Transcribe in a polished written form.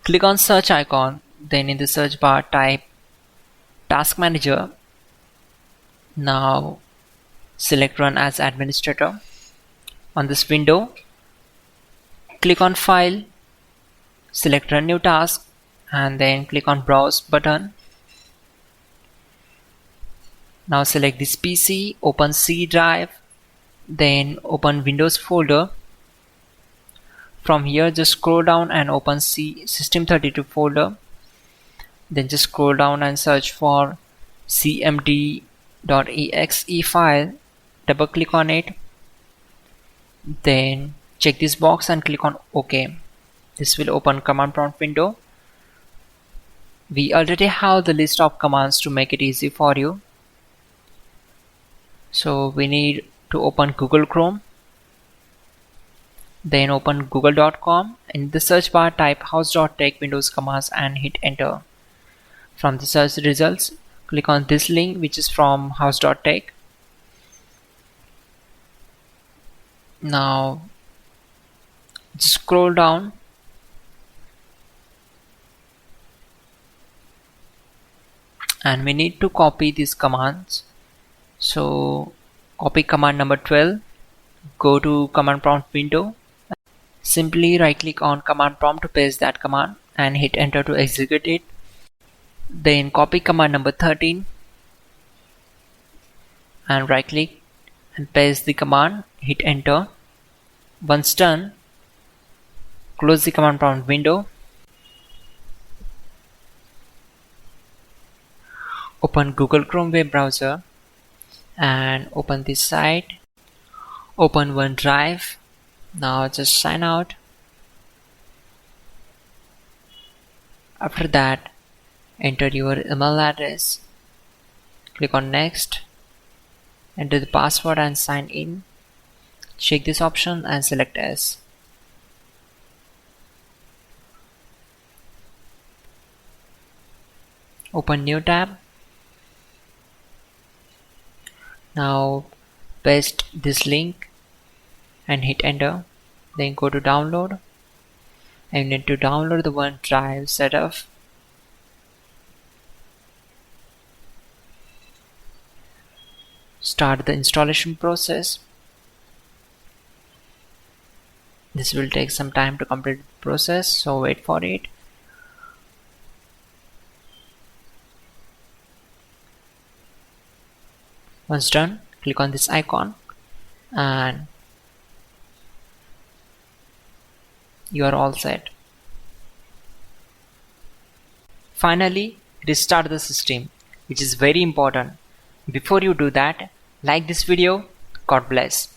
Click on search icon, then in the search bar type Task Manager. Now select Run as Administrator. On this window, click on File, select Run New Task, and then click on Browse button. Now select this PC, open C drive, then open Windows folder. From here just scroll down and open System32 folder. Then just scroll down and search for cmd.exe file. Double click on it. Then check this box and click on OK. This will open command prompt window. We already have the list of commands to make it easy for you. So we need to open Google Chrome. Then open google.com. In the search bar type hows.tech Windows commands and hit enter. From the search results, click on this link which is from hows.tech. Now just scroll down and we need to copy these commands. So copy command number 12, go to command prompt window. Simply right click on command prompt to paste that command and hit enter to execute it. Then copy command number 13 and right click and paste the command, hit enter. Once done, close the command prompt window. Open Google Chrome web browser and open this site. Open OneDrive. Now just sign out. After that, enter your email address. Click on next. Enter the password and sign in. Check this option and select yes. Open new tab. Now paste this link and hit enter. Then go to download and you need to download the OneDrive setup. Start the installation process. This will take some time to complete the process, so wait for it. Once done, click on this icon and you are all set. Finally, restart the system, which is very important. Before you do that, like this video. God bless.